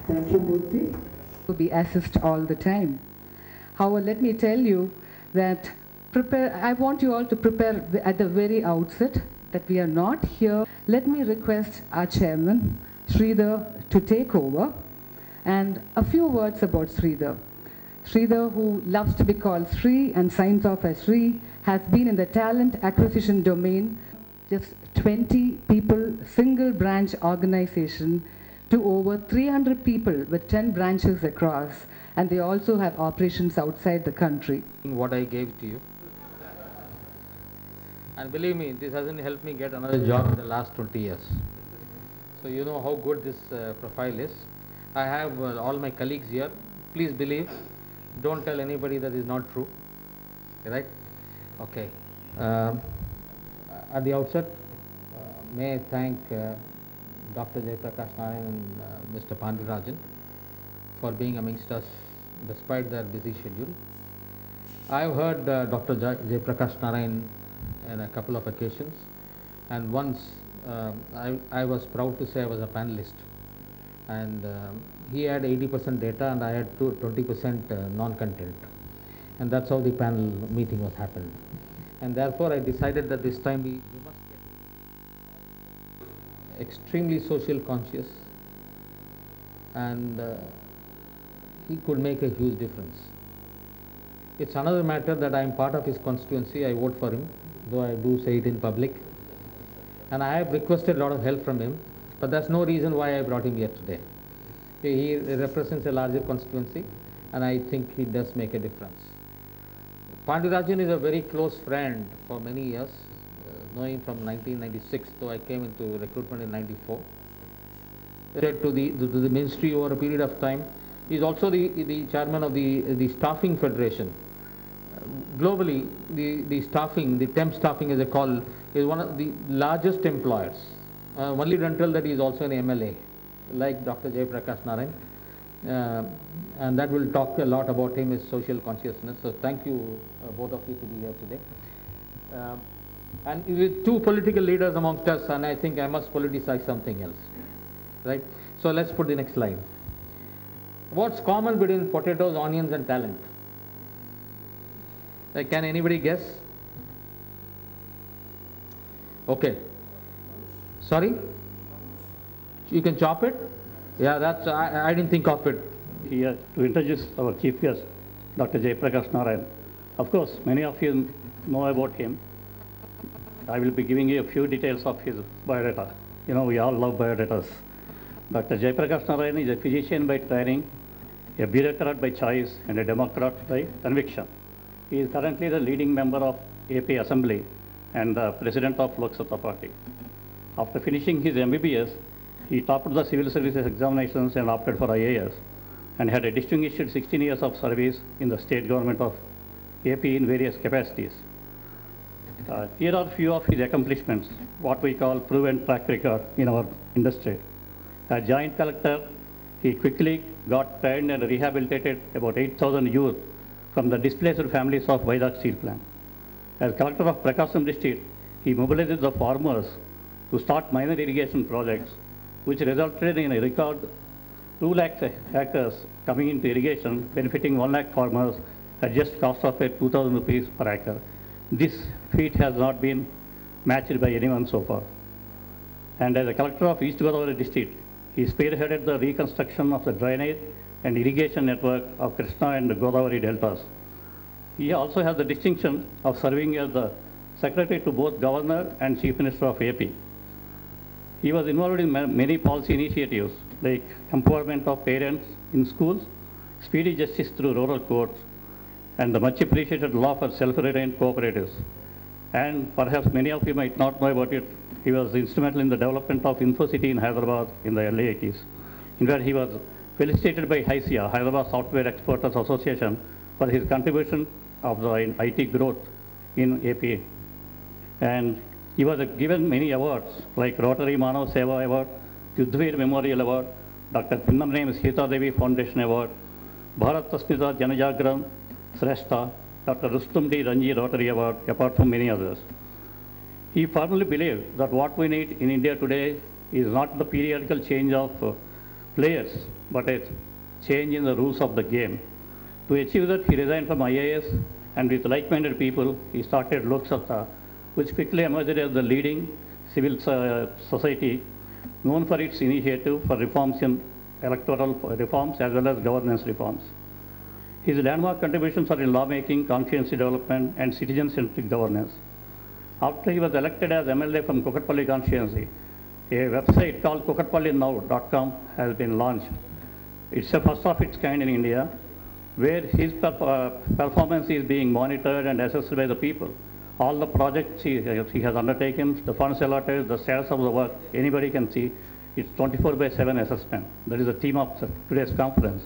Thank you, Murthy. To be assist all the time. However, let me tell you that I want you all to prepare at the very outset that we are not here. Let me request our chairman, Sridhar, to take over. And a few words about Sridhar. Sridhar, who loves to be called Sri and signs off as Sri, has been in the talent acquisition domain, just 20 people, single branch organization, to over 300 people with 10 branches across, and they also have operations outside the country. What I gave to you. And believe me, this hasn't helped me get another job in the last 20 years. So you know how good this profile is. I have all my colleagues here. Please believe. Don't tell anybody that is not true. Right? Okay. At the outset, may I thank Dr.JP and Mr. Pandirajan for being amongst us despite their busy schedule. I have heard Dr. Jayaprakash in a couple of occasions, and once I was proud to say I was a panelist, and he had 80% data and I had 20% non-content, and that's how the panel meeting was happened. And therefore I decided that this time we must get extremely social conscious, and he could make a huge difference. It's another matter that I am part of his constituency. I vote for him, though I do say it in public. And I have requested a lot of help from him, but that's no reason why I brought him here today. He represents a larger constituency, and I think he does make a difference. Pandirajan is a very close friend for many years, knowing him from 1996, though I came into recruitment in 94. To the ministry over a period of time. He is also the chairman of the staffing federation. Globally, the staffing, the temp staffing as they call, is one of the largest employers. Only until that he is also an MLA, like Dr. Jayaprakash Narayan. And that will talk a lot about him, his social consciousness. So thank you, both of you, to be here today. And with two political leaders amongst us, and I think I must politicize something else. Right? So let's put the next slide. What's common between potatoes, onions, and talent? Can anybody guess? Okay. Sorry? You can chop it? Yeah, that's, I didn't think of it. Here to introduce our chief guest, Dr. Jayaprakash Narayan. Of course, many of you know about him. I will be giving you a few details of his biodata. You know, we all love biodatas. Dr. Jayaprakash Narayan is a physician by training, a bureaucrat by choice, and a democrat by conviction. He is currently the leading member of AP Assembly and the president of Lok Sabha Party. After finishing his MBBS, he topped the civil services examinations and opted for IAS, and had a distinguished 16 years of service in the state government of AP in various capacities. Here are a few of his accomplishments, what we call proven track record in our industry. As Joint Collector, he quickly got trained and rehabilitated about 8,000 youth from the displaced families of Vizag Steel Plant. As Collector of Prakasam District, he mobilized the farmers to start minor irrigation projects, which resulted in a record 2 lakh acres coming into irrigation, benefiting 1 lakh farmers at just cost of 2,000 rupees per acre. This feat has not been matched by anyone so far. And as a Collector of East Godavari District, he spearheaded the reconstruction of the drainage and irrigation network of Krishna and Godavari deltas. He also has the distinction of serving as the Secretary to both Governor and Chief Minister of AP. He was involved in many policy initiatives like empowerment of parents in schools, speedy justice through rural courts, and the much appreciated law for self-reliant cooperatives. And perhaps many of you might not know about it, he was instrumental in the development of InfoCity in Hyderabad in the early 80s. In fact, he was felicitated by HISIA, Hyderabad Software Exporters Association, for his contribution of the IT growth in AP. And he was given many awards like Rotary Manav Seva Award, Yudhveer Memorial Award, Dr. Pinnamneem Sita Devi Foundation Award, Bharat Tasmita Janajagran Shrestha, Dr. Rustum D. Ranji Rotary Award, apart from many others. He firmly believed that what we need in India today is not the periodical change of players, but a change in the rules of the game. To achieve that, he resigned from IAS, and with like-minded people, he started Lok Satta, which quickly emerged as the leading civil society known for its initiative for reforms in electoral reforms as well as governance reforms. His landmark contributions are in lawmaking, constituency development, and citizen-centric governance. After he was elected as MLA from Kukatpalli constituency, a website called kukatpallinow.com has been launched. It's the first of its kind in India, where his performance is being monitored and assessed by the people. All the projects he has undertaken, the funds allotted, the status of the work, anybody can see. It's 24/7 assessment. That is the theme of today's conference.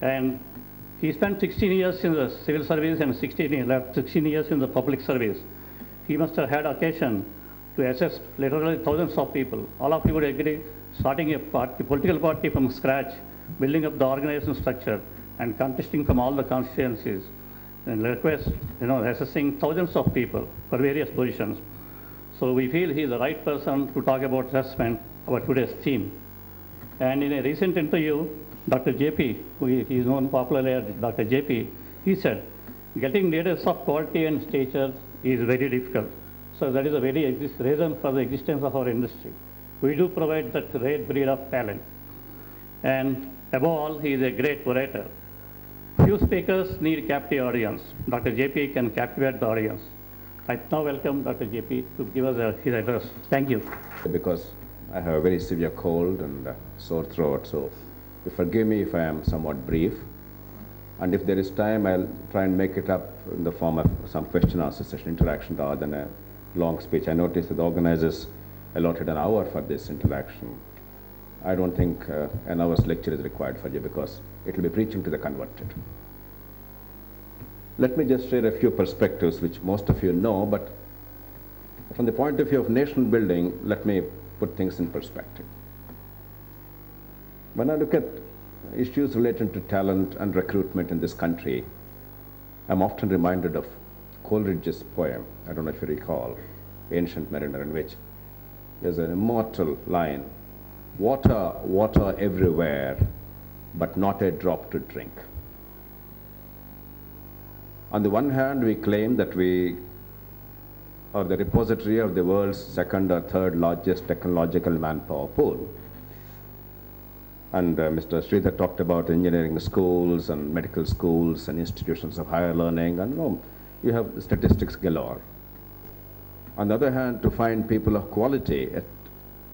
And he spent 16 years in the civil service and 16 years in the public service. He must have had occasion to assess literally thousands of people. All of you would agree, starting a political party from scratch, building up the organization structure, and contesting from all the constituencies, and request, assessing thousands of people for various positions. So we feel he is the right person to talk about assessment, about today's theme. And in a recent interview, Dr. JP, who is known popularly as Dr. JP, he said, getting leaders of quality and stature is very difficult. So that is a very reason for the existence of our industry. We do provide that rare breed of talent. And above all, he is a great orator. Few speakers need a captive audience. Dr. JP can captivate the audience. I now welcome Dr. JP to give us his address. Thank you. Because I have a very severe cold and sore throat, so you forgive me if I am somewhat brief. And if there is time, I'll try and make it up in the form of some question-answer session interaction rather than a long speech. I noticed that the organizers allotted an hour for this interaction. I don't think an hour's lecture is required for you because it will be preaching to the converted. Let me just share a few perspectives which most of you know, but from the point of view of nation building, let me put things in perspective. When I look at issues related to talent and recruitment in this country, I'm often reminded of Coleridge's poem, I don't know if you recall, Ancient Mariner, in which there's an immortal line, water, water everywhere, but not a drop to drink. On the one hand, we claim that we are the repository of the world's second or third largest technological manpower pool. And Mr. Sridhar talked about engineering schools and medical schools and institutions of higher learning, and you have statistics galore. On the other hand, to find people of quality at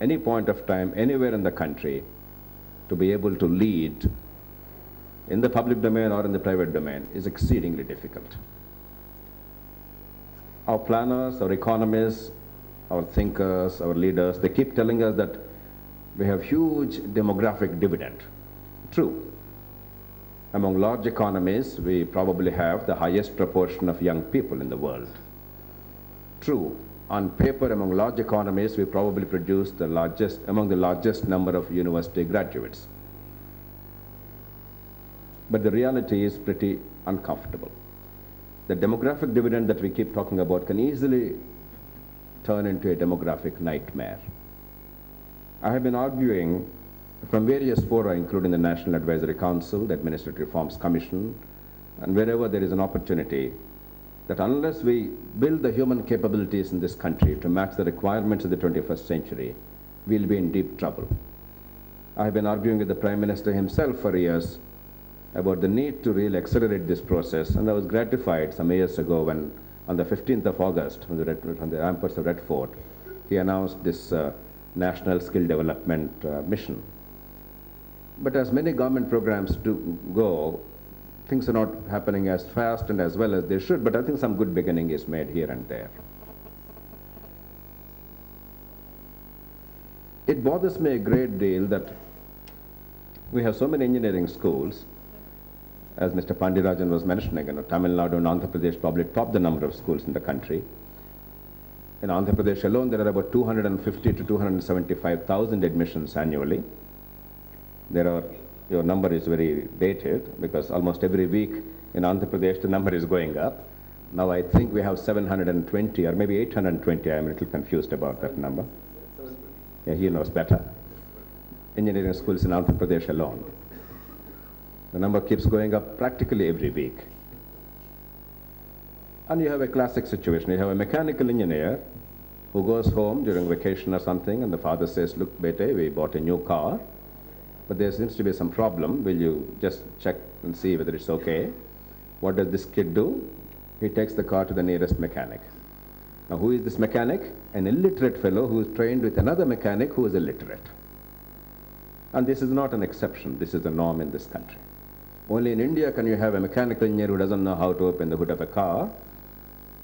any point of time, anywhere in the country, to be able to lead in the public domain or in the private domain is exceedingly difficult. Our planners, our economists, our thinkers, our leaders, they keep telling us that we have huge demographic dividend. True. Among large economies, we probably have the highest proportion of young people in the world. True. On paper, among large economies, we probably produce among the largest number of university graduates. But the reality is pretty uncomfortable. The demographic dividend that we keep talking about can easily turn into a demographic nightmare. I have been arguing from various fora, including the National Advisory Council, the Administrative Reforms Commission, and wherever there is an opportunity, that unless we build the human capabilities in this country to match the requirements of the 21st century, we'll be in deep trouble. I have been arguing with the Prime Minister himself for years about the need to really accelerate this process, and I was gratified some years ago when, on the 15th of August, from the ramparts of Red Fort, he announced this National Skill Development Mission. But as many government programs do go, things are not happening as fast and as well as they should, but I think some good beginning is made here and there. It bothers me a great deal that we have so many engineering schools. As Mr. Pandirajan was mentioning, Tamil Nadu and Andhra Pradesh probably top the number of schools in the country. In Andhra Pradesh alone, there are about 250 to 275,000 admissions annually. Your number is very dated because almost every week in Andhra Pradesh the number is going up. Now I think we have 720 or maybe 820. I'm a little confused about that number. Yeah, he knows better. engineering schools in Andhra Pradesh alone. The number keeps going up practically every week. And you have a classic situation. You have a mechanical engineer who goes home during vacation or something, and the father says, look, bete, we bought a new car, but there seems to be some problem. Will you just check and see whether it's okay? What does this kid do? He takes the car to the nearest mechanic. Now, who is this mechanic? An illiterate fellow who is trained with another mechanic who is illiterate. And this is not an exception. This is the norm in this country. Only in India can you have a mechanical engineer who doesn't know how to open the hood of a car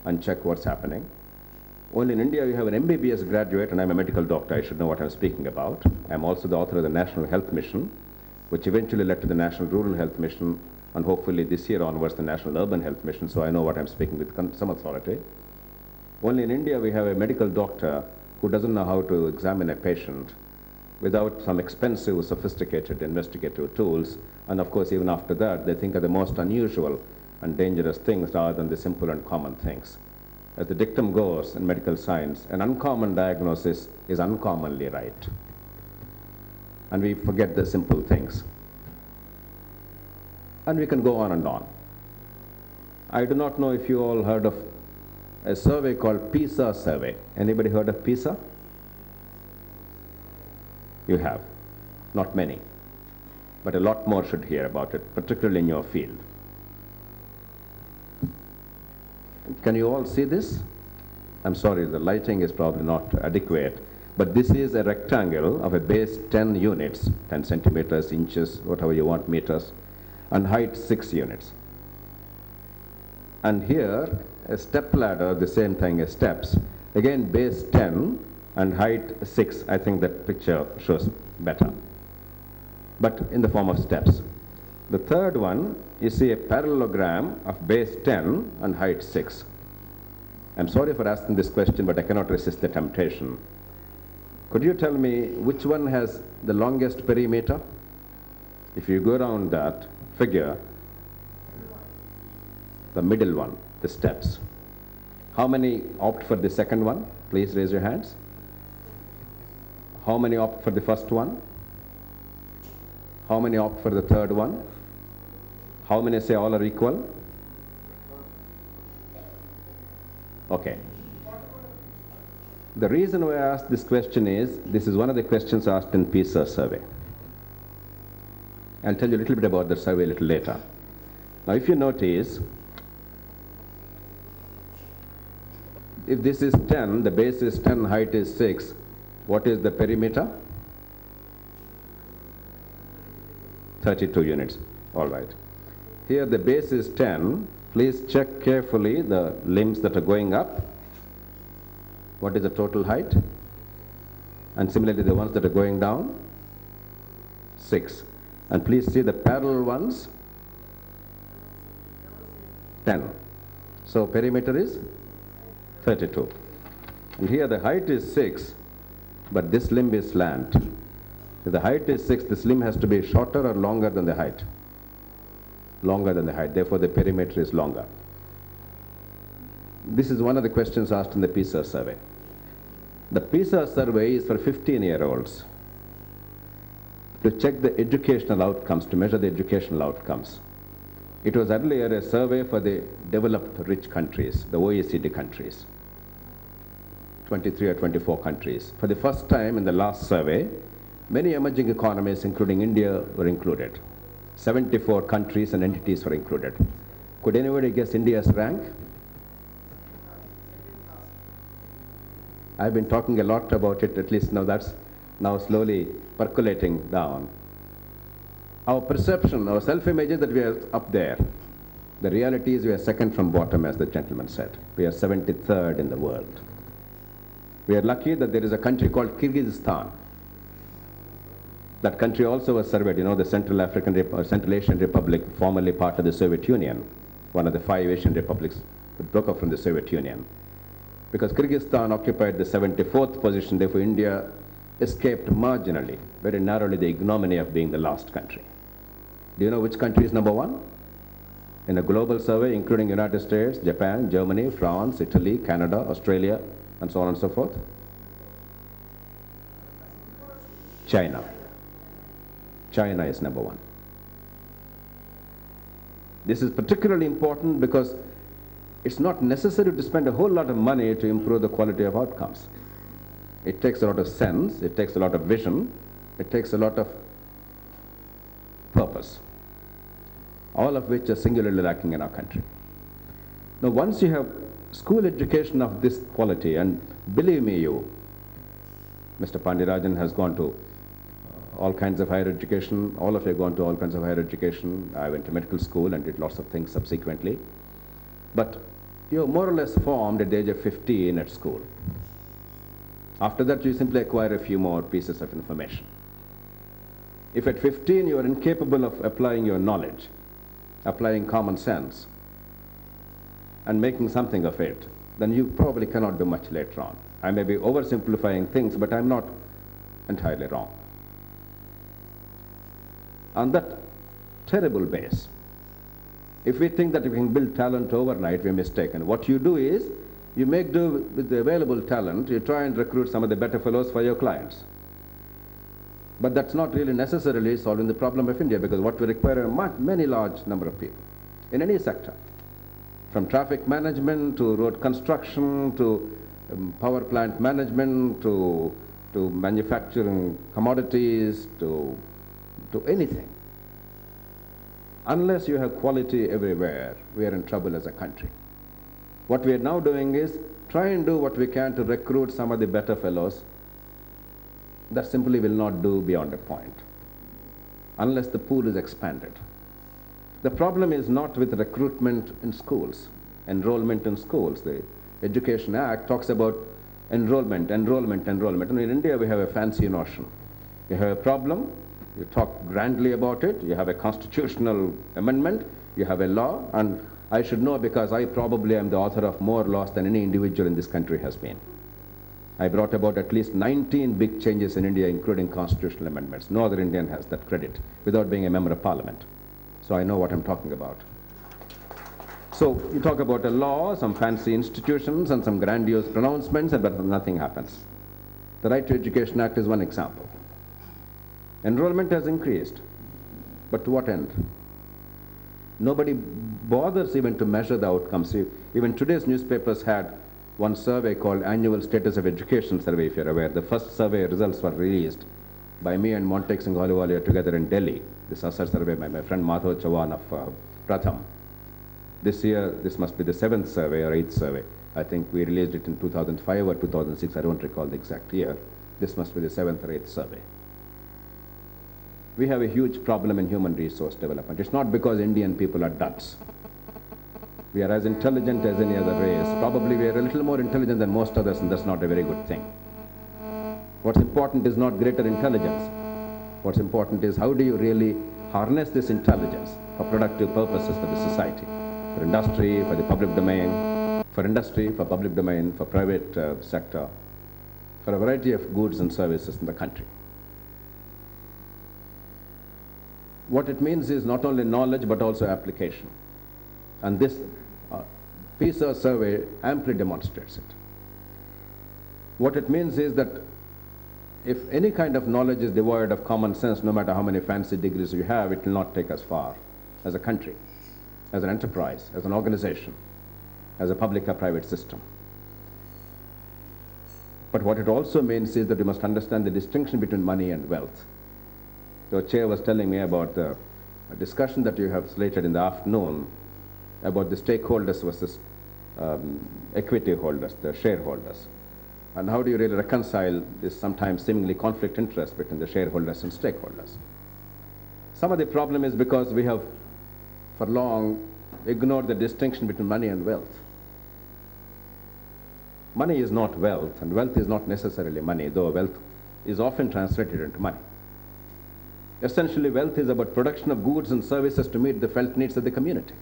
and check what's happening. Only in India you have an MBBS graduate, and I'm a medical doctor, I should know what I'm speaking about. I'm also the author of the National Health Mission, which eventually led to the National Rural Health Mission, and hopefully this year onwards the National Urban Health Mission, so I know what I'm speaking with some authority. Only in India we have a medical doctor who doesn't know how to examine a patient without some expensive, sophisticated investigative tools, and of course even after that they think of the most unusual and dangerous things rather than the simple and common things. As the dictum goes in medical science, an uncommon diagnosis is uncommonly right. And we forget the simple things. And we can go on and on. I do not know if you all heard of a survey called PISA survey. Anybody heard of PISA? You have. Not many. But a lot more should hear about it, particularly in your field. Can you all see this? I'm sorry, the lighting is probably not adequate, but this is a rectangle of a base 10 units, 10 centimeters, inches, whatever you want, meters, and height 6 units. And here, a step ladder, the same thing as steps, again base 10 and height 6. I think that picture shows better, but in the form of steps. The third one, you see a parallelogram of base 10 and height 6. I'm sorry for asking this question, but I cannot resist the temptation. Could you tell me which one has the longest perimeter? If you go around that figure, the middle one, the steps. How many opt for the second one? Please raise your hands. How many opt for the first one? How many opt for the third one? How many say all are equal? Okay. The reason why I asked this question is, this is one of the questions asked in PISA survey. I'll tell you a little bit about the survey a little later. Now, if you notice, if this is 10, the base is 10, height is 6, what is the perimeter? 32 units. All right. Here the base is 10. Please check carefully the limbs that are going up. What is the total height? And similarly the ones that are going down, 6. And please see the parallel ones, 10. So perimeter is 32. And here the height is 6, but this limb is slant. If the height is 6, this limb has to be shorter or longer than the height? Longer than the height, therefore the perimeter is longer. This is one of the questions asked in the PISA survey. The PISA survey is for 15-year-olds to check the educational outcomes, to measure the educational outcomes. It was earlier a survey for the developed rich countries, the OECD countries, 23 or 24 countries. For the first time in the last survey, many emerging economies, including India, were included. 74 countries and entities were included. Could anybody guess India's rank? I've been talking a lot about it, at least now that's now slowly percolating down. Our perception, our self-image is that we are up there. The reality is we are second from bottom, as the gentleman said. We are 73rd in the world. We are lucky that there is a country called Kyrgyzstan. That country also was surveyed, you know, the Central Asian Republic, formerly part of the Soviet Union, one of the 5 Asian republics that broke up from the Soviet Union. Because Kyrgyzstan occupied the 74th position, therefore India escaped marginally, very narrowly, the ignominy of being the last country. Do you know which country is number 1? In a global survey, including United States, Japan, Germany, France, Italy, Canada, Australia, and so on and so forth? China. China is number one. This is particularly important because it's not necessary to spend a whole lot of money to improve the quality of outcomes. It takes a lot of sense, it takes a lot of vision, it takes a lot of purpose, all of which are singularly lacking in our country. Now, once you have school education of this quality, and believe me, Mr. Pandirajan has gone to all kinds of higher education, all of you have gone to all kinds of higher education. I went to medical school and did lots of things subsequently. But you're more or less formed at the age of 15 at school. After that, you simply acquire a few more pieces of information. If at 15 you are incapable of applying your knowledge, applying common sense, and making something of it, then you probably cannot do much later on. I may be oversimplifying things, but I'm not entirely wrong. On that terrible base, if we think that we can build talent overnight, we're mistaken. What you do is, you make do with the available talent, you try and recruit some of the better fellows for your clients. But that's not really necessarily solving the problem of India, because what we require are many large number of people in any sector, from traffic management to road construction to power plant management to manufacturing commodities to anything. Unless you have quality everywhere, we are in trouble as a country. What we are now doing is try and do what we can to recruit some of the better fellows. That simply will not do beyond a point, unless the pool is expanded. The problem is not with recruitment in schools, enrollment in schools. The Education Act talks about enrollment. And in India, we have a fancy notion. You have a problem, you talk grandly about it, you have a constitutional amendment, you have a law, and I should know because I probably am the author of more laws than any individual in this country has been. I brought about at least 19 big changes in India, including constitutional amendments. No other Indian has that credit without being a member of parliament. So I know what I'm talking about. So you talk about a law, some fancy institutions, and some grandiose pronouncements, but nothing happens. The Right to Education Act is one example. Enrollment has increased, but to what end? Nobody bothers even to measure the outcomes. Even today's newspapers had one survey called Annual Status of Education Survey, if you're aware. The first survey results were released by me and Montek Singh Ahluwalia together in Delhi. This was a survey by my friend Madhav Chavan of Pratham. This year, this must be the 7th survey or 8th survey. I think we released it in 2005 or 2006. I don't recall the exact year. This must be the 7th or 8th survey. We have a huge problem in human resource development. It's not because Indian people are duds. We are as intelligent as any other race. Probably we are a little more intelligent than most others, and that's not a very good thing. What's important is not greater intelligence. What's important is how do you really harness this intelligence for productive purposes for the society, for industry, for the public domain, for private sector, for a variety of goods and services in the country. What it means is not only knowledge but also application. And this PISA survey amply demonstrates it. What it means is that if any kind of knowledge is devoid of common sense, no matter how many fancy degrees you have, it will not take us far as a country, as an enterprise, as an organization, as a public or private system. But what it also means is that we must understand the distinction between money and wealth. The chair was telling me about the discussion that you have slated in the afternoon about the stakeholders versus equity holders, the shareholders. And how do you really reconcile this sometimes seemingly conflict interest between the shareholders and stakeholders? Some of the problem is because we have for long ignored the distinction between money and wealth. Money is not wealth, and wealth is not necessarily money, though wealth is often translated into money. Essentially, wealth is about production of goods and services to meet the felt needs of the community.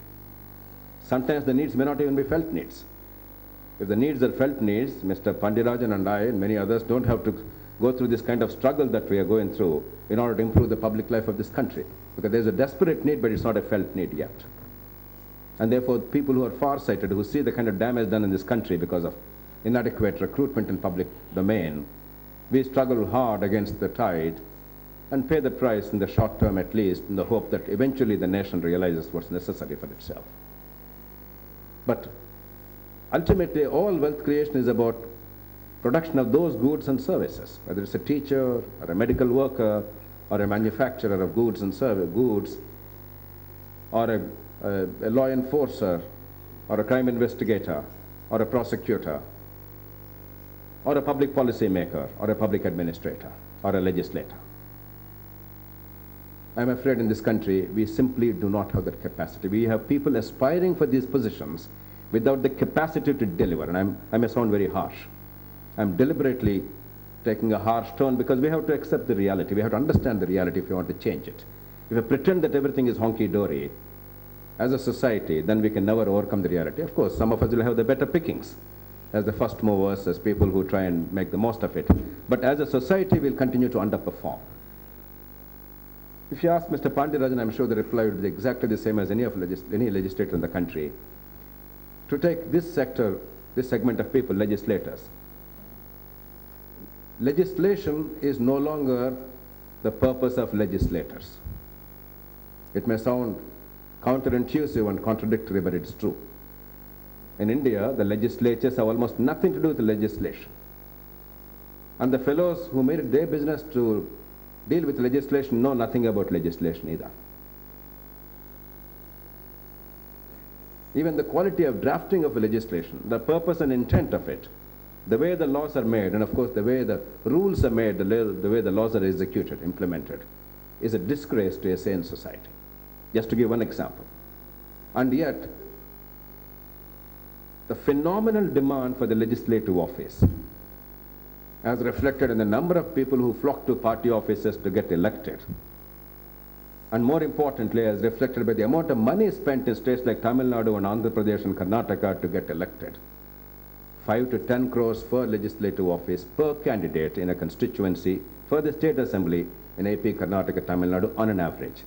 Sometimes the needs may not even be felt needs. If the needs are felt needs, Mr. Pandirajan and I and many others don't have to go through this kind of struggle that we are going through in order to improve the public life of this country. Because there's a desperate need, but it's not a felt need yet. And therefore, people who are far-sighted, who see the kind of damage done in this country because of inadequate recruitment in public domain, we struggle hard against the tide and pay the price in the short term at least, in the hope that eventually the nation realizes what's necessary for itself. But ultimately, all wealth creation is about production of those goods and services, whether it's a teacher or a medical worker or a manufacturer of goods and goods, or a law enforcer or a crime investigator or a prosecutor or a public policy maker or a public administrator or a legislator. I'm afraid in this country we simply do not have that capacity. We have people aspiring for these positions without the capacity to deliver. And I may sound very harsh. I'm deliberately taking a harsh tone because we have to accept the reality. We have to understand the reality if we want to change it. If we pretend that everything is honky-dory as a society, then we can never overcome the reality. Of course, some of us will have the better pickings as the first movers, as people who try and make the most of it. But as a society, we'll continue to underperform. If you ask Mr. Pandirajan, I'm sure the reply would be exactly the same as any legislator in the country. To take this sector, this segment of people, legislators, legislation is no longer the purpose of legislators. It may sound counterintuitive and contradictory, but it's true. In India, the legislatures have almost nothing to do with legislation. And the fellows who made it their business to deal with legislation know nothing about legislation either. Even the quality of drafting of a legislation, the purpose and intent of it, the way the laws are made, and of course the way the rules are made, the way the laws are executed, implemented, is a disgrace to a sane society. Just to give one example. And yet, the phenomenal demand for the legislative office, as reflected in the number of people who flock to party offices to get elected, and more importantly, as reflected by the amount of money spent in states like Tamil Nadu and Andhra Pradesh and Karnataka to get elected, 5 to 10 crores per legislative office per candidate in a constituency for the state assembly in AP, Karnataka, Tamil Nadu on an average.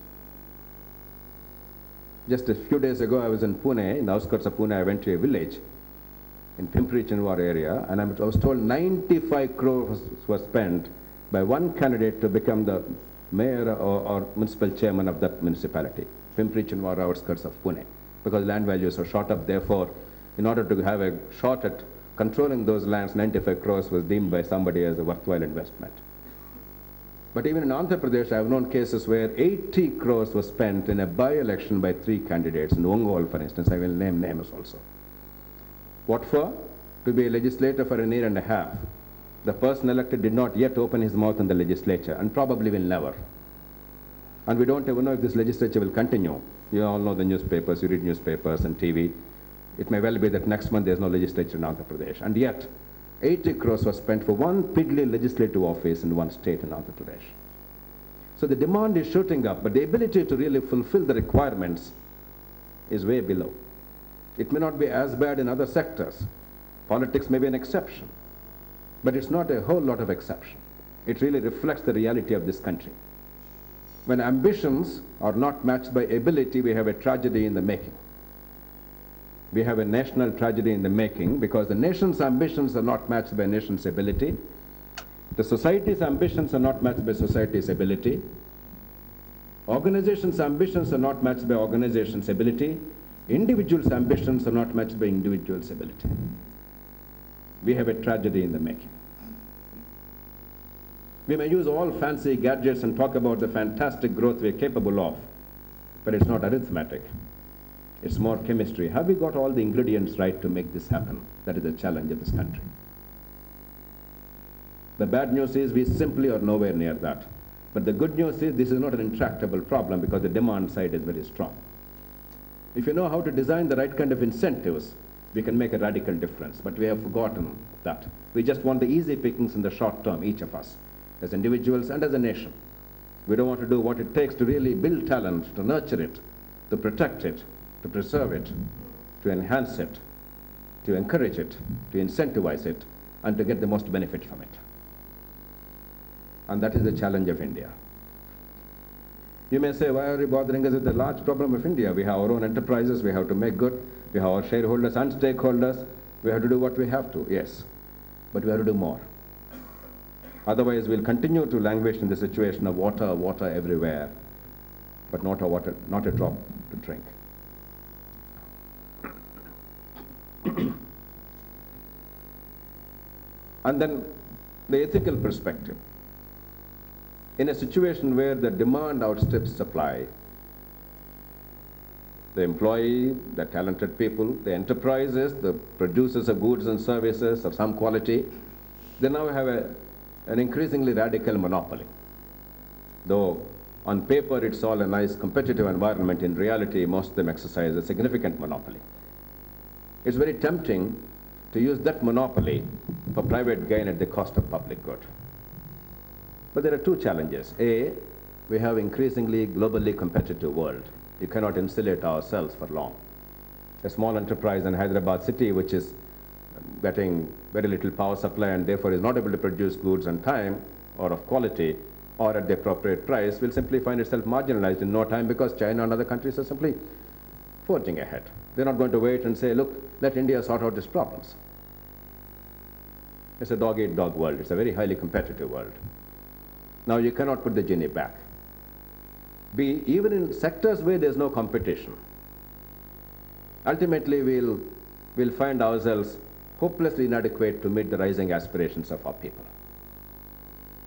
Just a few days ago, I was in Pune, in the outskirts of Pune. I went to a village in Pimpri-Chinwar area, and I was told 95 crores were spent by one candidate to become the mayor or municipal chairman of that municipality, Pimpri-Chinwar outskirts of Pune, because land values are shot up. Therefore, in order to have a shot at controlling those lands, 95 crores was deemed by somebody as a worthwhile investment. But even in Andhra Pradesh, I have known cases where 80 crores was spent in a by-election by 3 candidates. In Ongole, for instance, I will name names also. What for? To be a legislator for a year and a half. The person elected did not yet open his mouth in the legislature, and probably will never. And we don't even know if this legislature will continue. You all know the newspapers, you read newspapers and TV. It may well be that next month there's no legislature in Andhra Pradesh. And yet, 80 crores was spent for one piddly legislative office in one state in Andhra Pradesh. So the demand is shooting up, but the ability to really fulfill the requirements is way below. It may not be as bad in other sectors. Politics may be an exception, but it's not a whole lot of exception. It really reflects the reality of this country. When ambitions are not matched by ability, we have a tragedy in the making. We have a national tragedy in the making because the nation's ambitions are not matched by nation's ability. The society's ambitions are not matched by society's ability. Organizations' ambitions are not matched by organizations' ability. Individuals' ambitions are not matched by individuals' ability. We have a tragedy in the making. We may use all fancy gadgets and talk about the fantastic growth we're capable of, but it's not arithmetic. It's more chemistry. Have we got all the ingredients right to make this happen? That is the challenge of this country. The bad news is we simply are nowhere near that. But the good news is this is not an intractable problem because the demand side is very strong. If you know how to design the right kind of incentives, we can make a radical difference. But we have forgotten that. We just want the easy pickings in the short term, each of us, as individuals and as a nation. We don't want to do what it takes to really build talent, to nurture it, to protect it, to preserve it, to enhance it, to encourage it, to incentivize it, and to get the most benefit from it. And that is the challenge of India. You may say, why are you bothering us with the large problem of India? We have our own enterprises, we have to make good, we have our shareholders and stakeholders, we have to do what we have to, yes. But we have to do more. Otherwise, we'll continue to languish in the situation of water, water everywhere, but not a drop to drink. And then the ethical perspective. In a situation where the demand outstrips supply, the employee, the talented people, the enterprises, the producers of goods and services of some quality, they now have an increasingly radical monopoly. Though on paper it's all a nice competitive environment, in reality most of them exercise a significant monopoly. It's very tempting to use that monopoly for private gain at the cost of public good. But there are two challenges. A, we have increasingly globally competitive world. You cannot insulate ourselves for long. A small enterprise in Hyderabad city which is getting very little power supply and therefore is not able to produce goods on time or of quality or at the appropriate price will simply find itself marginalized in no time because China and other countries are simply forging ahead. They're not going to wait and say, look, let India sort out its problems. It's a dog-eat-dog world. It's a very highly competitive world. Now you cannot put the genie back. B, even in sectors where there's no competition, ultimately we'll find ourselves hopelessly inadequate to meet the rising aspirations of our people.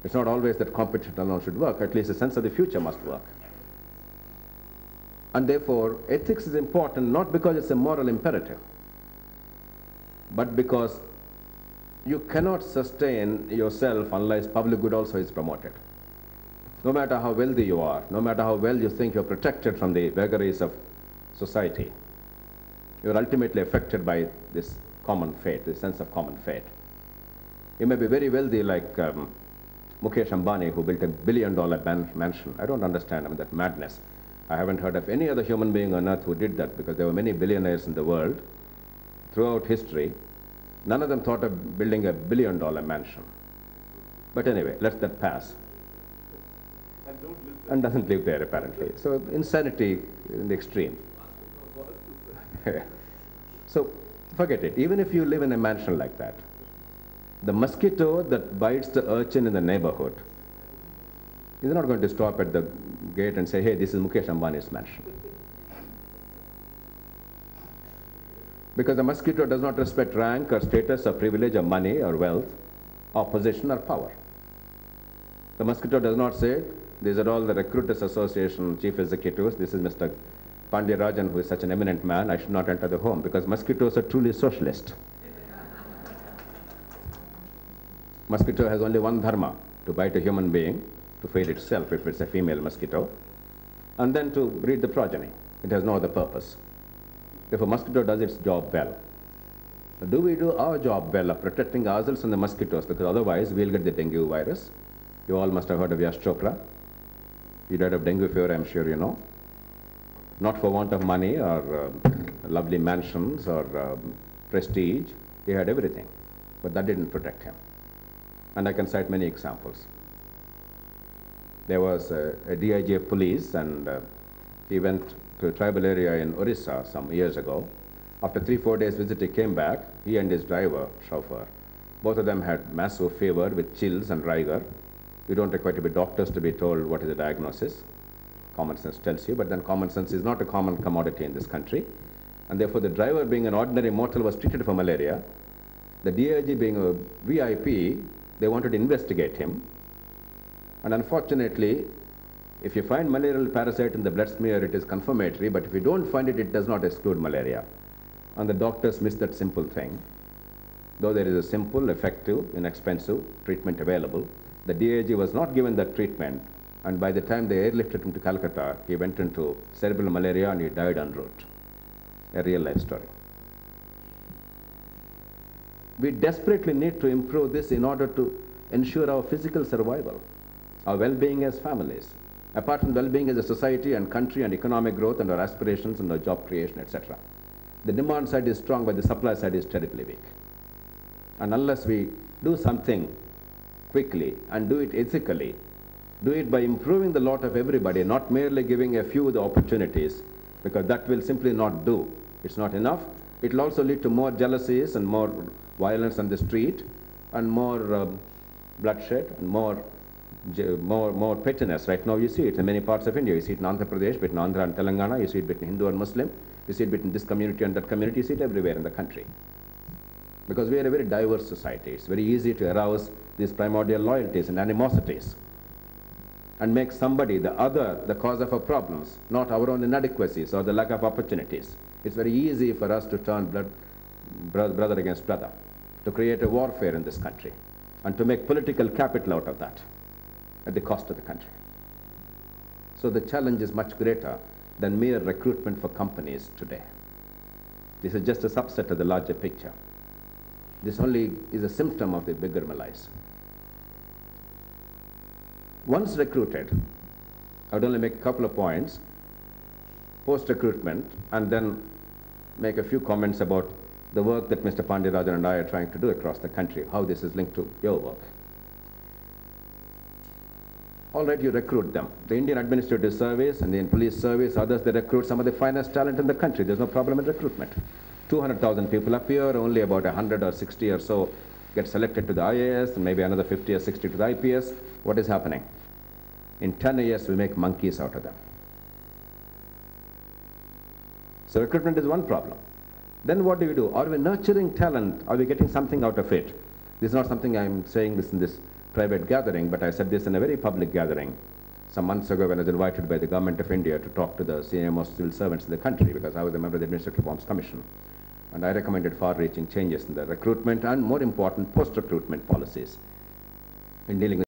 It's not always that competition alone should work, at least a sense of the future must work. And therefore, ethics is important not because it's a moral imperative, but because you cannot sustain yourself unless public good also is promoted. No matter how wealthy you are, no matter how well you think you're protected from the vagaries of society, you're ultimately affected by this common fate, this sense of common fate. You may be very wealthy like Mukesh Ambani, who built $1 billion mansion. I don't understand that madness. I haven't heard of any other human being on earth who did that, because there were many billionaires in the world throughout history. None of them thought of building $1 billion mansion. But anyway, let that pass. And doesn't live there, apparently. So insanity in the extreme. So forget it. Even if you live in a mansion like that, the mosquito that bites the urchin in the neighborhood is not going to stop at the gate and say, hey, this is Mukesh Ambani's mansion. Because the mosquito does not respect rank or status or privilege or money or wealth or position or power. The mosquito does not say, these are all the Recruiters Association chief executives, this is Mr. Pandya-Rajan, who is such an eminent man, I should not enter the home, because mosquitoes are truly socialist. Mosquito has only one dharma, to bite a human being, to feed itself if it's a female mosquito, and then to breed the progeny. It has no other purpose. If a mosquito does its job well, do we do our job well of protecting ourselves from the mosquitoes? Because otherwise we'll get the dengue virus. You all must have heard of Yash Chopra. He died of dengue fever, I'm sure you know. Not for want of money or lovely mansions or prestige. He had everything, but that didn't protect him. And I can cite many examples. There was a DIG of police, and he went to a tribal area in Orissa some years ago. After 3-4 days visit, he came back, he and his driver, chauffeur. Both of them had massive fever with chills and rigor. You don't require to be doctors to be told what is the diagnosis. Common sense tells you, but then common sense is not a common commodity in this country. And therefore the driver, being an ordinary mortal, was treated for malaria. The DIG, being a VIP, they wanted to investigate him. And unfortunately, if you find malarial parasite in the blood smear, it is confirmatory, but if you don't find it, it does not exclude malaria. And the doctors miss that simple thing. Though there is a simple, effective, inexpensive treatment available, the DIG was not given that treatment, and by the time they airlifted him to Calcutta, he went into cerebral malaria and he died en route. A real life story. We desperately need to improve this in order to ensure our physical survival, our well-being as families, apart from well-being as a society and country and economic growth and our aspirations and our job creation, etc. The demand side is strong, but the supply side is terribly weak. And unless we do something quickly and do it ethically, do it by improving the lot of everybody, not merely giving a few the opportunities, because that will simply not do. It's not enough. It will also lead to more jealousies and more violence on the street and more bloodshed and more pettiness. Right now you see it in many parts of India. You see it in Andhra Pradesh, between Andhra and Telangana. You see it between Hindu and Muslim. You see it between this community and that community. You see it everywhere in the country. Because we are a very diverse society. It's very easy to arouse these primordial loyalties and animosities and make somebody, the other, the cause of our problems, not our own inadequacies or the lack of opportunities. It's very easy for us to turn brother against brother, to create a warfare in this country, and to make political capital out of that at the cost of the country. So the challenge is much greater than mere recruitment for companies today. This is just a subset of the larger picture. This only is a symptom of the bigger malaise. Once recruited, I would only make a couple of points post-recruitment and then make a few comments about the work that Mr. Pandirajan and I are trying to do across the country, how this is linked to your work. All right, you recruit them. The Indian Administrative Service and the Indian Police Service, others, they recruit some of the finest talent in the country. There's no problem in recruitment. 200,000 people appear, only about 100 or 60 or so get selected to the IAS, and maybe another 50 or 60 to the IPS. What is happening? In 10 years, we make monkeys out of them. So recruitment is one problem. Then what do? Are we nurturing talent? Are we getting something out of it? This is not something I'm saying this in this private gathering, but I said this in a very public gathering some months ago when I was invited by the Government of India to talk to the CMOs civil servants in the country, because I was a member of the Administrative Reforms Commission. And I recommended far-reaching changes in the recruitment and, more important, post-recruitment policies in dealing with